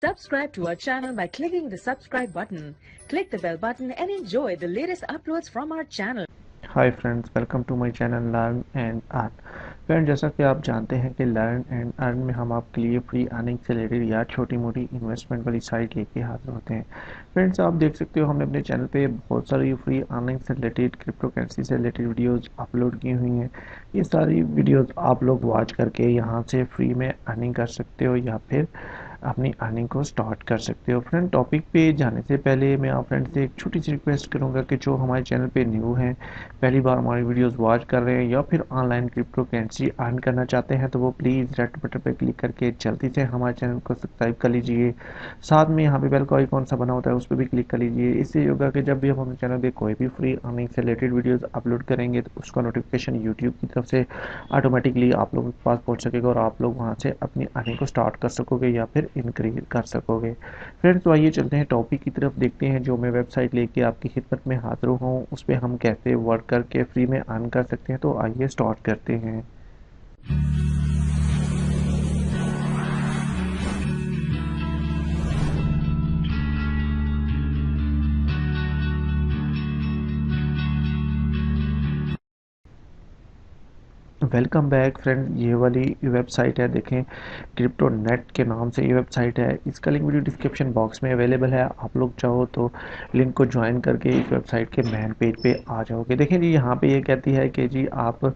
Subscribe to our channel by clicking the subscribe button. Click the bell button and enjoy the latest uploads from our channel. Hi friends, welcome to my channel learn and earn. Friend, जैसा कि आप जानते हैं कि learn and earn में हम आपके लिए फ्री अर्निंग से रिलेटेड या छोटी मोटी इन्वेस्टमेंट वाली साइट लेके हाजिर होते हैं। फ्रेंड्स, आप देख सकते हो हमने अपने चैनल पे बहुत सारी फ्री अर्निंग से रिलेटेड, क्रिप्टो करेंसी से रिलेटेड वीडियोस अपलोड की हुई हैं। ये सारी वीडियोस आप लोग वॉच करके यहाँ से फ्री में अर्निंग कर सकते हो या फिर अपनी अर्निंग को स्टार्ट कर सकते हो। फ्रेंड, टॉपिक पे जाने से पहले मैं आप फ्रेंड से एक छोटी सी रिक्वेस्ट करूंगा कि जो हमारे चैनल पे न्यू हैं, पहली बार हमारी वीडियोस वॉच कर रहे हैं या फिर ऑनलाइन क्रिप्टो करेंसी अर्न करना चाहते हैं, तो वो प्लीज़ रेड बटन पर क्लिक करके जल्दी से हमारे चैनल को सब्सक्राइब कर लीजिए। साथ में यहाँ पे बेल का आइकॉन सा बना होता है, उस पर भी क्लिक कर लीजिए। इससे होगा कि जब भी हम अपने चैनल पे कोई भी फ्री अर्निंग से रिलेटेड वीडियोस अपलोड करेंगे तो उसका नोटिफिकेशन यूट्यूब की तरफ से ऑटोमेटिकली आप लोगों के पास पहुँच सकेगा और आप लोग वहाँ से अपनी अर्निंग को स्टार्ट कर सकोगे या फिर इंक्रीज कर सकोगे। फ्रेंड्स, तो आइए चलते हैं टॉपिक की तरफ, देखते हैं जो मैं वेबसाइट लेके आपकी खिदमत में हाजिर हूँ उस पर हम कैसे वर्क करके फ्री में अर्न कर सकते हैं। तो आइए स्टार्ट करते हैं। वेलकम बैक फ्रेंड, ये वाली वेबसाइट है, देखें क्रिप्टो नेट के नाम से ये वेबसाइट है। इसका लिंक वीडियो डिस्क्रिप्शन बॉक्स में अवेलेबल है। आप लोग चाहो तो लिंक को ज्वाइन करके इस वेबसाइट के मेन पेज पे आ जाओगे। देखें जी, यहाँ पे ये कहती है कि जी आप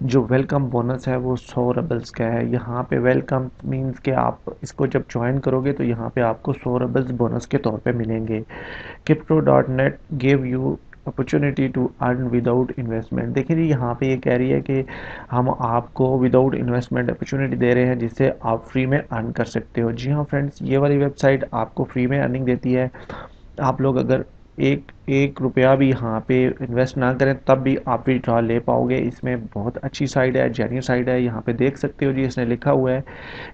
जो वेलकम बोनस है वो 100 रबल्स का है। यहाँ पे वेलकम मीन्स कि आप इसको जब ज्वाइन करोगे तो यहाँ पे आपको 100 रबल्स बोनस के तौर पर मिलेंगे। crypto.net give you opportunity to earn without investment. देखिए जी, यहाँ पे ये कह रही है कि हम आपको विदाउट इन्वेस्टमेंट अपॉर्चुनिटी दे रहे हैं जिससे आप फ्री में अर्न कर सकते हो। जी हाँ फ्रेंड्स, ये वाली वेबसाइट आपको फ्री में अर्निंग देती है। आप लोग अगर एक एक रुपया भी यहाँ पे इन्वेस्ट ना करें तब भी आप विड्रॉ ले पाओगे। इसमें बहुत अच्छी साइट है, जेन्युइन साइट है। यहाँ पे देख सकते हो जी, इसने लिखा हुआ है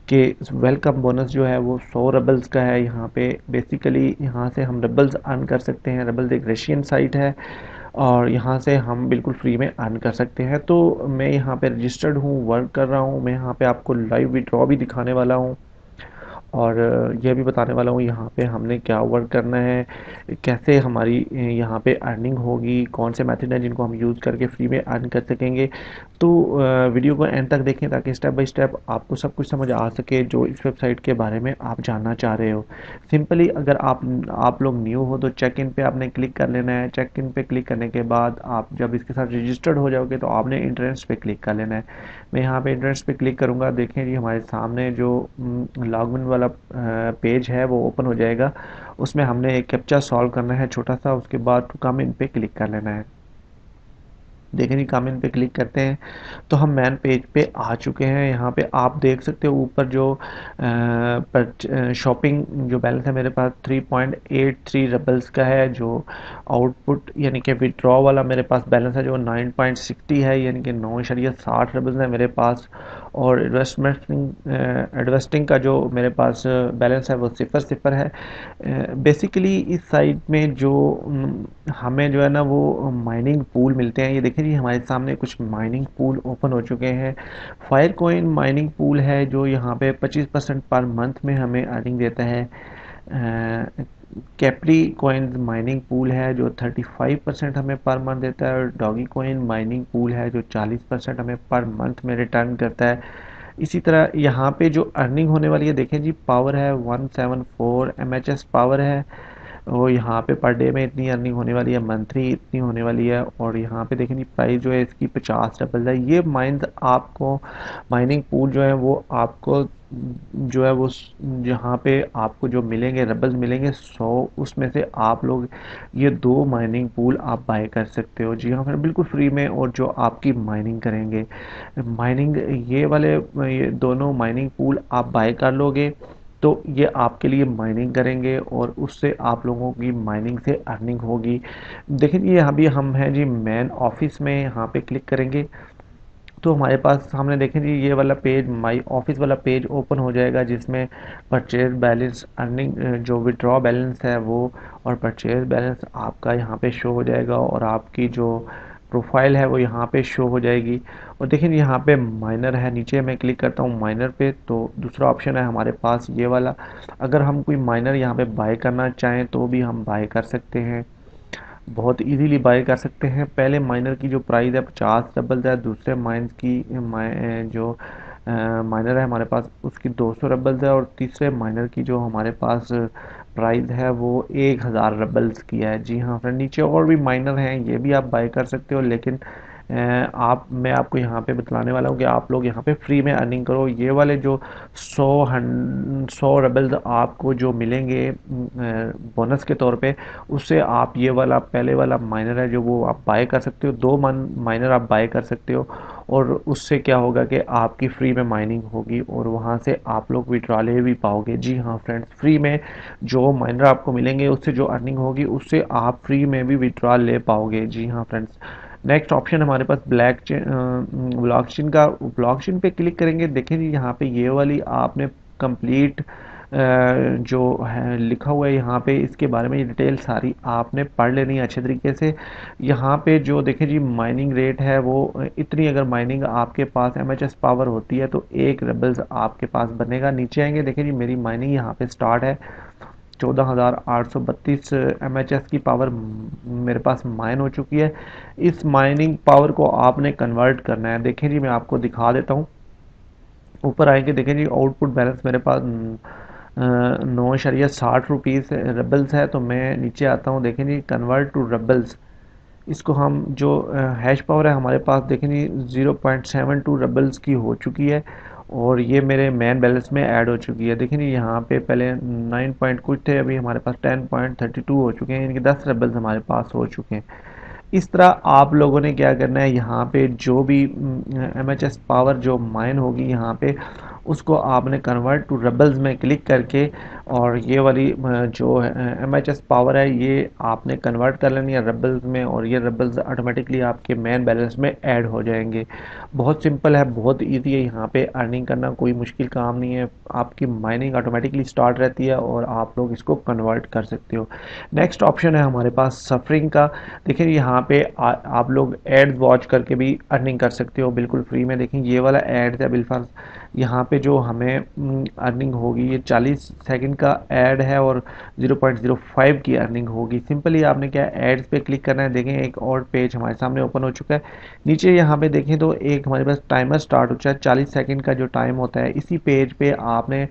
कि वेलकम बोनस जो है वो 100 रबल्स का है। यहाँ पे बेसिकली यहाँ से हम रबल्स अर्न कर सकते हैं। रबल्स एक रशियन साइट है और यहाँ से हम बिल्कुल फ्री में अर्न कर सकते हैं। तो मैं यहाँ पे रजिस्टर्ड हूँ, वर्क कर रहा हूँ। मैं यहाँ पे आपको लाइव विड्रॉ भी दिखाने वाला हूँ और यह भी बताने वाला हूँ यहाँ पे हमने क्या वर्क करना है, कैसे हमारी यहाँ पे अर्निंग होगी, कौन से मेथड हैं जिनको हम यूज़ करके फ्री में अर्न कर सकेंगे। तो वीडियो को एंड तक देखें ताकि स्टेप बाय स्टेप आपको सब कुछ समझ आ सके जो इस वेबसाइट के बारे में आप जानना चाह रहे हो। सिंपली अगर आप लोग न्यू हो तो चेक इन पे आपने क्लिक कर लेना है। चेक इन पे क्लिक करने के बाद आप जब इसके साथ रजिस्टर्ड हो जाओगे तो आपने इंट्रेंस पे क्लिक कर लेना है। मैं यहाँ पे इंट्रेंस पे क्लिक करूँगा। देखें जी, हमारे सामने जो लॉगिन वाला पेज है वो ओपन हो जाएगा। उसमें हमने एक कैप्चा सॉल्व करना है छोटा सा, उसके बाद टू कम इन पे क्लिक कर लेना है। देखें जी, कम इन पे क्लिक करते हैं तो हम मेन पेज पे आ चुके हैं। यहाँ पे आप देख सकते हो ऊपर जो शॉपिंग जो बैलेंस है मेरे पास 3.83 रबल्स का है। जो आउटपुट यानी कि विड्रॉ वाला मेरे पास बैलेंस है जो 9.60 है, यानी कि 9.60 रबल्स है मेरे पास। और इन्वेस्टिंग का जो मेरे पास बैलेंस है वो 0 है। बेसिकली इस साइट में जो हमें जो है ना वो माइनिंग पूल मिलते हैं। ये देखिए जी, हमारे सामने कुछ माइनिंग पूल ओपन हो चुके हैं। फायर कोइन माइनिंग पूल है जो यहाँ पे 25% पर मंथ में हमें अर्निंग देता है। कैप्री कोइन माइनिंग पूल है जो 35% हमें पर मंथ देता है और डॉगी कोइन माइनिंग पूल है जो 40% हमें पर मंथ में रिटर्न करता है। इसी तरह यहाँ पे जो अर्निंग होने वाली है, देखें जी, पावर है 174 MHz पावर है। वो यहाँ पे पर डे में इतनी अर्निंग होने वाली है, मंथली इतनी होने वाली है। और यहाँ पे देखें प्राइस जो है इसकी 50 रबल है। ये माइंस आपको माइनिंग पूल जो है वो आपको जो है वो जहाँ पे आपको जो मिलेंगे रबल्स मिलेंगे 100, उसमें से आप लोग ये 2 माइनिंग पूल आप बाय कर सकते हो। जी हाँ, फिर बिल्कुल फ्री में। और जो आपकी माइनिंग करेंगे माइनिंग ये दोनों माइनिंग पूल आप बाय कर लोगे तो ये आपके लिए माइनिंग करेंगे और उससे आप लोगों की माइनिंग से अर्निंग होगी। देखिए यहाँ भी हम हैं जी मेन ऑफिस में, यहाँ पे क्लिक करेंगे तो हमारे पास सामने देखें जी ये वाला पेज माई ऑफिस वाला पेज ओपन हो जाएगा जिसमें परचेज बैलेंस, अर्निंग जो विड्रॉ बैलेंस है वो और परचेज बैलेंस आपका यहाँ पे शो हो जाएगा। और आपकी जो प्रोफाइल है वो यहाँ पे शो हो जाएगी। और देखिए यहाँ पे माइनर है, नीचे मैं क्लिक करता हूँ माइनर पे तो दूसरा ऑप्शन है हमारे पास ये वाला। अगर हम कोई माइनर यहाँ पे बाय करना चाहें तो भी हम बाय कर सकते हैं, बहुत इजीली बाय कर सकते हैं। पहले माइनर की जो प्राइस है 50 रबल्स है, दूसरे माइंस की जो माइनर है हमारे पास उसकी 200 रबल्स है, और तीसरे माइनर की जो हमारे पास प्राइस है वो 1000 रबल्स की है। जी हाँ फ्रेंड, नीचे और भी माइनर हैं, ये भी आप बाय कर सकते हो, लेकिन मैं आपको यहाँ पे बतलाने वाला हूँ कि आप लोग यहाँ पे फ्री में अर्निंग करो। ये वाले जो 100 रबल्स आपको जो मिलेंगे बोनस के तौर पे, उससे आप ये वाला पहले वाला माइनर है जो वो आप बाय कर सकते हो, दो माइनर आप बाय कर सकते हो। और उससे क्या होगा कि आपकी फ्री में माइनिंग होगी और वहाँ से आप लोग विड्रॉ ले भी पाओगे। जी हाँ फ्रेंड्स, फ्री में जो माइनर आपको मिलेंगे उससे जो अर्निंग होगी उससे आप फ्री में भी विड्रॉ ले पाओगे। जी हाँ फ्रेंड्स, नेक्स्ट ऑप्शन हमारे पास ब्लॉकचेन का। ब्लॉकचेन पे क्लिक करेंगे, देखें जी यहाँ पे ये वाली आपने कंप्लीट जो है लिखा हुआ है यहाँ पे, इसके बारे में डिटेल सारी आपने पढ़ लेनी है अच्छे तरीके से। यहाँ पे जो देखें जी माइनिंग रेट है वो इतनी, अगर माइनिंग आपके पास MHS पावर होती है तो 1 रबल्स आपके पास बनेगा। नीचे आएंगे, देखें जी मेरी माइनिंग यहाँ पे स्टार्ट है, 14,832 MHS की पावर मेरे पास माइन हो चुकी है। इस माइनिंग पावर को आपने कन्वर्ट करना है। देखें जी मैं आपको दिखा देता हूँ, ऊपर आएंगे देखें जी आउटपुट बैलेंस मेरे पास 9.60 रुपीज़ रबल्स है। तो मैं नीचे आता हूँ, देखें जी कन्वर्ट टू रबल्स, इसको हम जो हैश पावर है हमारे पास देखें जी 0.72 रबल्स की हो चुकी है, और ये मेरे मेन बैलेंस में ऐड हो चुकी है। देखें जी यहाँ पे पहले 9 पॉइंट कुछ थे, अभी हमारे पास 10.32 हो चुके हैं, यानी कि 10 रबल्स हमारे पास हो चुके हैं। इस तरह आप लोगों ने क्या करना है, यहाँ पे जो भी MHS पावर जो माइन होगी यहाँ पे, उसको आपने कन्वर्ट टू रबल्स में क्लिक करके, और ये वाली जो MHS पावर है ये आपने कन्वर्ट कर लेनी है रबल्स में, और ये रबल्स ऑटोमेटिकली आपके मेन बैलेंस में ऐड हो जाएंगे। बहुत सिंपल है, बहुत इजी है, यहाँ पे अर्निंग करना कोई मुश्किल काम नहीं है। आपकी माइनिंग ऑटोमेटिकली स्टार्ट रहती है और आप लोग इसको कन्वर्ट कर सकते हो। नेक्स्ट ऑप्शन है हमारे पास सफरिंग का। देखिए यहाँ पे आप लोग एड्स वॉच करके भी अर्निंग कर सकते हो बिल्कुल फ्री में। देखें ये वाला एड्स है बिल्कुल, यहाँ पे जो हमें अर्निंग होगी ये 40 सेकंड का ऐड है और 0.05 की अर्निंग होगी। सिंपली आपने क्या एड्स पे क्लिक करना है। देखें एक और पेज हमारे सामने ओपन हो चुका है। नीचे यहाँ पे देखें तो एक हमारे पास टाइमर स्टार्ट हो चुका है, 40 सेकंड का जो टाइम होता है। इसी पेज पे आपने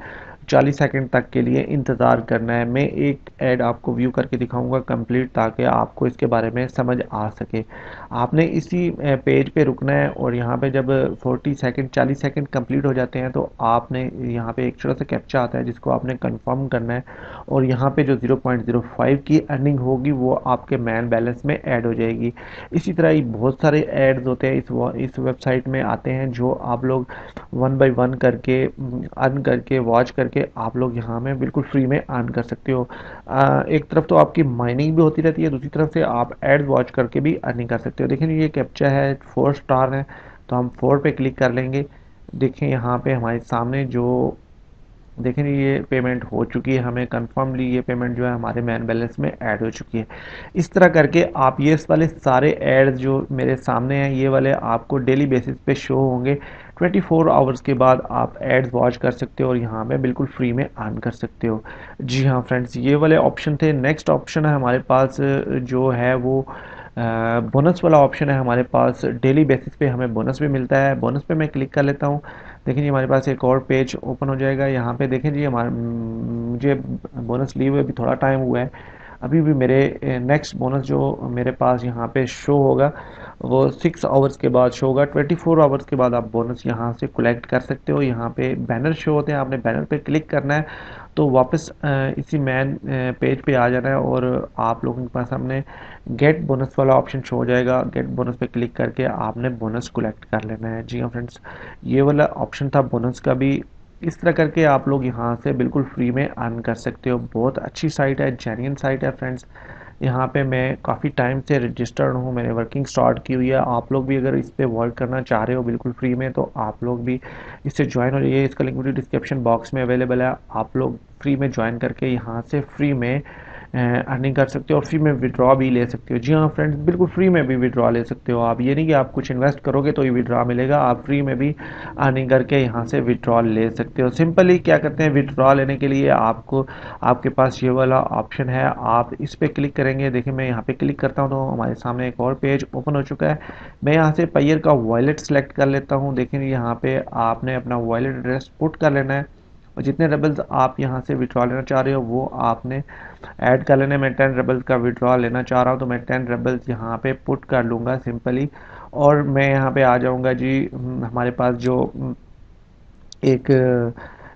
40 सेकंड तक के लिए इंतज़ार करना है। मैं एक ऐड आपको व्यू करके दिखाऊंगा कंप्लीट, ताकि आपको इसके बारे में समझ आ सके। आपने इसी पेज पे रुकना है, और यहाँ पे जब 40 सेकंड कंप्लीट हो जाते हैं तो आपने यहाँ पे एक छोटा सा कैप्चा आता है जिसको आपने कंफर्म करना है, और यहाँ पे जो 0.05 की अर्निंग होगी वो आपके मैन बैलेंस में ऐड हो जाएगी। इसी तरह ही बहुत सारे एड्स होते हैं इस वेबसाइट में आते हैं, जो आप लोग 1 बाय 1 करके अर्न करके वॉच करके आप लोग यहाँ में बिल्कुल फ्री में अर्न कर सकते हो। एक तरफ तो आपकी माइनिंग भी होती रहती है, दूसरी तरफ से आप एड्स वॉच करके भी अर्निंग कर सकते हो। देखिए ये कैप्चा है, 4 स्टार है, तो हम 4 पे क्लिक कर लेंगे। देखें यहाँ पे हमारे सामने जो देखें ये पेमेंट हो चुकी है, हमें कन्फर्मली ये पेमेंट जो है हमारे मैन बैलेंस में ऐड हो चुकी है। इस तरह करके आप ये इस वाले सारे एड्स जो मेरे सामने हैं ये वाले आपको डेली बेसिस पे शो होंगे। 24 आवर्स के बाद आप एड्स वॉच कर सकते हो और यहाँ पे बिल्कुल फ्री में अर्न कर सकते हो। जी हाँ फ्रेंड्स, ये वाले ऑप्शन थे। नेक्स्ट ऑप्शन है हमारे पास जो है वो बोनस वाला ऑप्शन है हमारे पास। डेली बेसिस पे हमें बोनस भी मिलता है। बोनस पे मैं क्लिक कर लेता हूँ। देखें जी हमारे पास एक और पेज ओपन हो जाएगा। यहाँ पे देखें जी मुझे बोनस लिए हुए अभी थोड़ा टाइम हुआ है, अभी भी मेरे नेक्स्ट बोनस जो मेरे पास यहाँ पे शो होगा वो 6 आवर्स के बाद शो होगा। 24 आवर्स के बाद आप बोनस यहाँ से कलेक्ट कर सकते हो। यहाँ पे बैनर शो होते हैं, आपने बैनर पे क्लिक करना है तो वापस इसी मैन पेज पे आ जाना है, और आप लोगों के पास सामने गेट बोनस वाला ऑप्शन शो हो जाएगा। गेट बोनस पे क्लिक करके आपने बोनस कलेक्ट कर लेना है। जी हाँ फ्रेंड्स, ये वाला ऑप्शन था बोनस का भी। इस तरह करके आप लोग यहाँ से बिल्कुल फ्री में अर्न कर सकते हो। बहुत अच्छी साइट है, जेन्युइन साइट है फ्रेंड्स। यहाँ पे मैं काफ़ी टाइम से रजिस्टर्ड हूँ, मैंने वर्किंग स्टार्ट की हुई है। आप लोग भी अगर इस पे वर्क करना चाह रहे हो बिल्कुल फ्री में, तो आप लोग भी इससे ज्वाइन हो जाइए। इसका लिंक वीडियो डिस्क्रिप्शन बॉक्स में अवेलेबल है। आप लोग फ्री में ज्वाइन करके यहाँ से फ्री में अर्निंग कर सकते हो और फ्री में विड्रॉ भी ले सकते हो। जी हाँ फ्रेंड्स, बिल्कुल फ्री में भी विड्रॉ ले सकते हो आप। ये नहीं कि आप कुछ इन्वेस्ट करोगे तो ये विड्रॉ मिलेगा, आप फ्री में भी अर्निंग करके यहाँ से विड्रॉ ले सकते हो। सिंपली क्या करते हैं, विड्रॉ लेने के लिए आपको आपके पास ये वाला ऑप्शन है, आप इस पर क्लिक करेंगे। देखिए मैं यहाँ पे क्लिक करता हूँ तो हमारे सामने एक और पेज ओपन हो चुका है। मैं यहाँ से पेयर का वॉलेट सेलेक्ट कर लेता हूँ। देखिए यहाँ पे आपने अपना वॉलेट एड्रेस पुट कर लेना है और जितने रेबल्स आप यहाँ से विड्रॉ लेना चाह रहे हो वो आपने ऐड कर लेने। मैं 10 रेबल्स का विड्रॉ लेना चाह रहा हूँ तो मैं 10 रेबल्स यहाँ पे पुट कर लूँगा सिंपली। और मैं यहाँ पे आ जाऊँगा जी, हमारे पास जो एक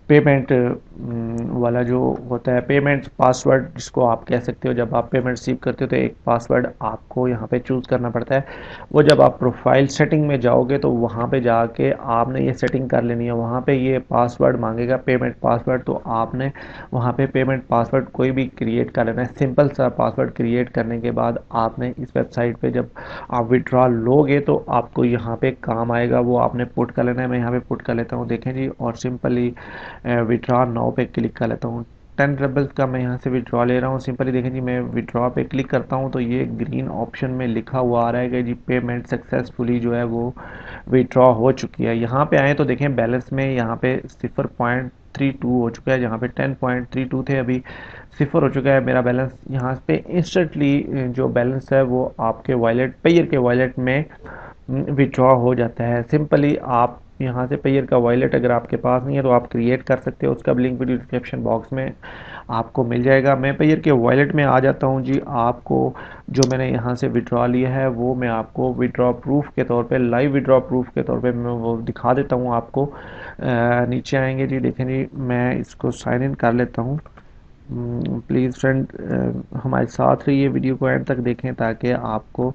पेमेंट वाला जो होता है, पेमेंट पासवर्ड जिसको आप कह सकते हो, जब आप पेमेंट रिसीव करते हो तो एक पासवर्ड आपको यहाँ पे चूज़ करना पड़ता है। वो जब आप प्रोफाइल सेटिंग में जाओगे तो वहाँ पे जाके आपने ये सेटिंग कर लेनी है। वहाँ पे ये पासवर्ड मांगेगा, पेमेंट पासवर्ड, तो आपने वहाँ पे पेमेंट पासवर्ड कोई भी क्रिएट कर लेना है। सिंपल सा पासवर्ड क्रिएट करने के बाद आपने इस वेबसाइट पे जब आप विड्रॉ लोगे तो आपको यहाँ पे काम आएगा, वो आपने पुट कर लेना है। मैं यहाँ पे पुट कर लेता हूँ, देखें जी, और सिंपली विड्रॉ नाउ पे क्लिक कर लेता हूँ। 10 रेबल्स का मैं यहाँ से विड्रॉ ले रहा हूँ। सिंपली देखें जी, मैं विड्रॉ पे क्लिक करता हूँ तो ये ग्रीन ऑप्शन में लिखा हुआ आ रहा है कि जी पेमेंट सक्सेसफुली जो है वो विड्रॉ हो चुकी है। यहाँ पे आए तो देखें बैलेंस में यहाँ पे 0.32 हो चुका है, जहाँ पे 10.32 थे अभी 0 हो चुका है मेरा बैलेंस। यहाँ पे इंस्टेंटली जो बैलेंस है वो आपके वॉलेट, पेयर के वॉलेट में विड्रॉ हो जाता है। सिंपली आप यहाँ से पेयर का वॉलेट अगर आपके पास नहीं है तो आप क्रिएट कर सकते हो, उसका लिंक वीडियो डिस्क्रिप्शन बॉक्स में आपको मिल जाएगा। मैं पेयर के वॉलेट में आ जाता हूँ जी। आपको जो मैंने यहाँ से विड्रॉ लिया है वो मैं आपको विड्रॉ प्रूफ के तौर पे, लाइव विड्रॉ प्रूफ के तौर पे मैं वो दिखा देता हूँ आपको। नीचे आएंगे जी, देखें जी, मैं इसको साइन इन कर लेता हूँ। प्लीज़ फ्रेंड हमारे साथ रहिए, वीडियो को एंड तक देखें ताकि आपको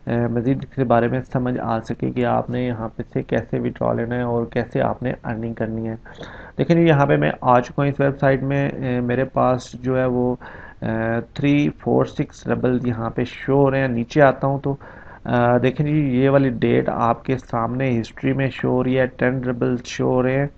मज़ीद इसके बारे में समझ आ सके कि आपने यहाँ पे से कैसे विड्रॉ लेना है और कैसे आपने अर्निंग करनी है। देखिए यहाँ पे मैं आ चुका हूँ इस वेबसाइट में। मेरे पास जो है वो 346 रेबल्स यहाँ पे शो हो रहे हैं। नीचे आता हूँ तो देखें जी, ये वाली डेट आपके सामने हिस्ट्री में शो हो रही है, 10 रेबल्स शो हो रहे हैं।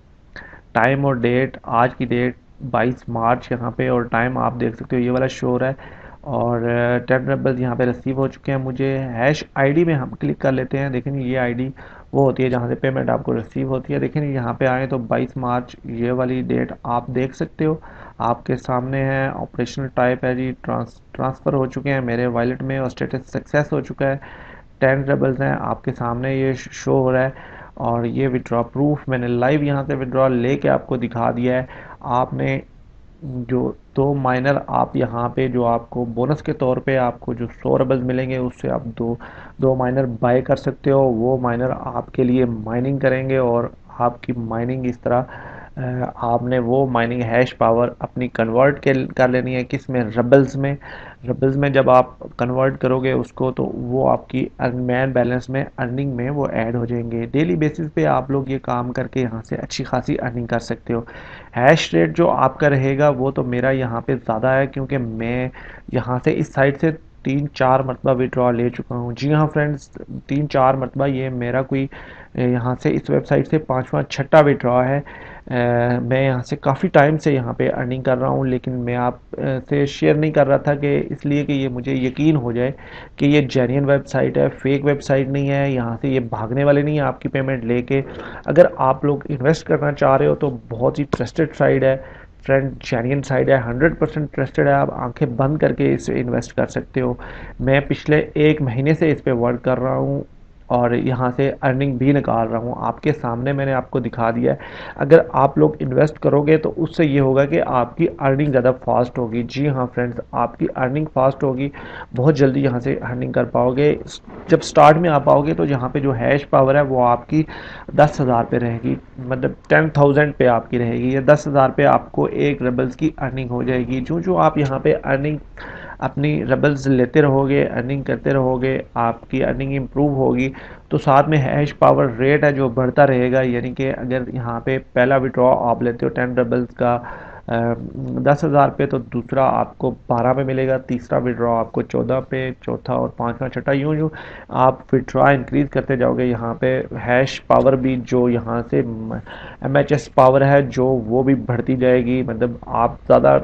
टाइम और डेट, आज की डेट 22 मार्च यहाँ पे, और टाइम आप देख सकते हो ये वाला शो हो रहा है। और 10 रेबल्स यहाँ पे रिसीव हो चुके हैं मुझे। हैश आईडी में हम क्लिक कर लेते हैं। देखें ये आईडी वो होती है जहाँ से पेमेंट आपको रिसीव होती है। देखें यहाँ पे आए तो 22 मार्च ये वाली डेट आप देख सकते हो, आपके सामने है। ऑपरेशनल टाइप है जी, ट्रांसफ़र हो चुके हैं मेरे वॉलेट में और स्टेटस सक्सेस हो चुका है। 10 रेबल्स हैं आपके सामने ये शो हो रहा है। और ये विड्रॉ प्रूफ मैंने लाइव यहाँ से विड्रॉ लेके आपको दिखा दिया है। आपने जो 2 माइनर आप यहाँ पे जो आपको बोनस के तौर पे आपको जो 100 रेबल्स मिलेंगे उससे आप दो माइनर बाय कर सकते हो। वो माइनर आपके लिए माइनिंग करेंगे और आपकी माइनिंग इस तरह आपने वो माइनिंग हैश पावर अपनी कन्वर्ट कर लेनी है किस में, रबल्स में। रबल्स में जब आप कन्वर्ट करोगे उसको तो वो आपकी मैन बैलेंस में, अर्निंग में वो ऐड हो जाएंगे। डेली बेसिस पे आप लोग ये काम करके यहाँ से अच्छी खासी अर्निंग कर सकते हो। हैश रेट जो आपका रहेगा वो तो मेरा यहाँ पे ज़्यादा है क्योंकि मैं यहाँ से इस साइड से 3-4 मरतबा विड्रॉ ले चुका हूँ। जी हाँ फ्रेंड्स, 3-4 मरतबा, ये मेरा कोई यहाँ से इस वेबसाइट से 5वां 6ठा विड्रॉ है। मैं यहाँ से काफ़ी टाइम से यहाँ पे अर्निंग कर रहा हूँ, लेकिन मैं आप से शेयर नहीं कर रहा था कि इसलिए कि ये मुझे यकीन हो जाए कि ये जेन्युइन वेबसाइट है, फेक वेबसाइट नहीं है। यहाँ से ये भागने वाले नहीं है आपकी पेमेंट लेके। अगर आप लोग इन्वेस्ट करना चाह रहे हो तो बहुत ही ट्रस्टेड साइट है फ्रेंड, जेन्युइन साइट है, 100% ट्रस्टेड है। आप आंखें बंद करके इस इन्वेस्ट कर सकते हो। मैं पिछले 1 महीने से इस पर वर्क कर रहा हूँ और यहाँ से अर्निंग भी निकाल रहा हूँ। आपके सामने मैंने आपको दिखा दिया है। अगर आप लोग इन्वेस्ट करोगे तो उससे ये होगा कि आपकी अर्निंग ज़्यादा फास्ट होगी। जी हाँ फ्रेंड्स, आपकी अर्निंग फास्ट होगी, बहुत जल्दी यहाँ से अर्निंग कर पाओगे। जब स्टार्ट में आ पाओगे तो यहाँ पे जो हैश पावर है वो आपकी 10,000 पे रहेगी, मतलब 10,000 पे आपकी रहेगी। या 10,000 पे आपको एक रेबल्स की अर्निंग हो जाएगी। जो जो आप यहाँ पे अर्निंग अपनी रेबल्स लेते रहोगे, अर्निंग करते रहोगे, आपकी अर्निंग इम्प्रूव होगी तो साथ में हैश पावर रेट है जो बढ़ता रहेगा। यानी कि अगर यहाँ पे पहला विड्रॉ आप लेते हो 10 रेबल्स का 10,000 पे, तो दूसरा आपको 12 पे मिलेगा, तीसरा विड्रॉ आपको 14 पे, चौथा और पांचवा छठा, यूं यूं आप विड्रॉ इंक्रीज करते जाओगे। यहाँ पे हैश पावर भी जो यहाँ से MHS पावर है जो वो भी बढ़ती जाएगी। मतलब आप ज़्यादा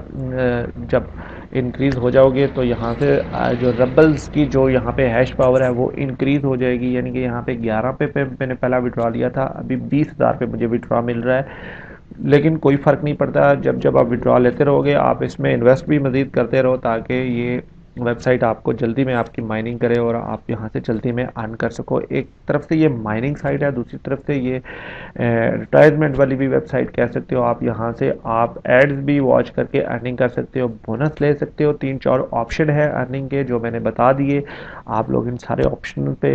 जब इंक्रीज़ हो जाओगे तो यहाँ से जो रबल्स की जो यहाँ पे हैश पावर है वो इंक्रीज़ हो जाएगी। यानी कि यहाँ पे 11 पे मैंने पहला विड्रॉ लिया था, अभी 20,000 पे मुझे विड्रॉ मिल रहा है। लेकिन कोई फ़र्क नहीं पड़ता, जब जब आप विड्रॉ लेते रहोगे आप इसमें इन्वेस्ट भी मज़ीद करते रहो, ताकि ये वेबसाइट आपको जल्दी में आपकी माइनिंग करे और आप यहाँ से जल्दी में अर्न कर सको। एक तरफ से ये माइनिंग साइट है, दूसरी तरफ से ये एडवर्टाइजमेंट वाली भी वेबसाइट कह सकते हो। आप यहाँ से आप एड्स भी वॉच करके अर्निंग कर सकते हो, बोनस ले सकते हो। 3-4 ऑप्शन है अर्निंग के जो मैंने बता दिए। आप लोग इन सारे ऑप्शन पे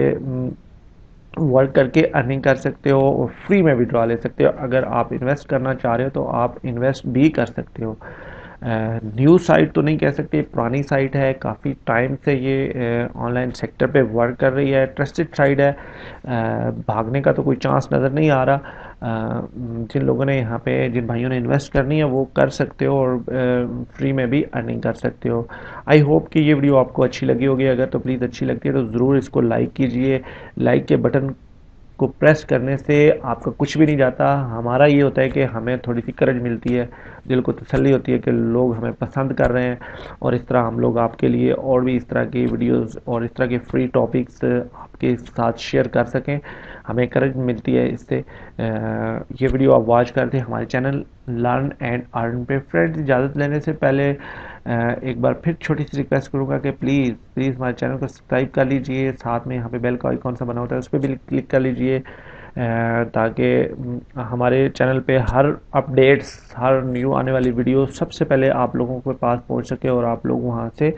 वर्क करके अर्निंग कर सकते हो और फ्री में विड्रॉ ले सकते हो। अगर आप इन्वेस्ट करना चाह रहे हो तो आप इन्वेस्ट भी कर सकते हो। न्यू साइट तो नहीं कह सकते, पुरानी साइट है, काफ़ी टाइम से ये ऑनलाइन सेक्टर पे वर्क कर रही है, ट्रस्टेड साइट है। भागने का तो कोई चांस नज़र नहीं आ रहा। जिन लोगों ने यहाँ पे, जिन भाइयों ने इन्वेस्ट करनी है वो कर सकते हो और फ्री में भी अर्निंग कर सकते हो। आई होप कि ये वीडियो आपको अच्छी लगी होगी। अगर तो प्लीज़ अच्छी लगती है तो ज़रूर इसको लाइक कीजिए। लाइक के बटन को प्रेस करने से आपका कुछ भी नहीं जाता, हमारा ये होता है कि हमें थोड़ी सी करज मिलती है, दिल को तसल्ली होती है कि लोग हमें पसंद कर रहे हैं और इस तरह हम लोग आपके लिए और भी इस तरह की वीडियोस और इस तरह के फ्री टॉपिक्स आपके साथ शेयर कर सकें। हमें करज मिलती है इससे। ये वीडियो आप वॉच करते हैं हमारे चैनल लर्न एंड अर्न पे। फ्रेंड्स, इजाज़त लेने से पहले एक बार फिर छोटी सी रिक्वेस्ट करूंगा कि प्लीज़ प्लीज़ हमारे चैनल को सब्सक्राइब कर लीजिए, साथ में यहाँ पे बेल का आइकॉन सा बना होता है उस पर भी क्लिक कर लीजिए, ताकि हमारे चैनल पे हर अपडेट्स, हर न्यू आने वाली वीडियो सबसे पहले आप लोगों के पास पहुंच सके और आप लोग वहां से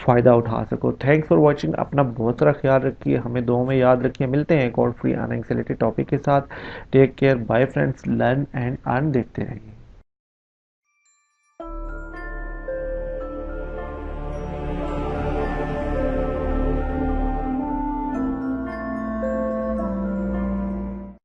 फ़ायदा उठा सको। Thanks for watching. अपना बहुत सारा ख्याल रखिए, हमें दुआ में याद रखिए। मिलते हैं एक और फ्री अर्निंग से रिलेटेड टॉपिक के साथ। Take care, bye friends. Learn and earn देखते रहिए।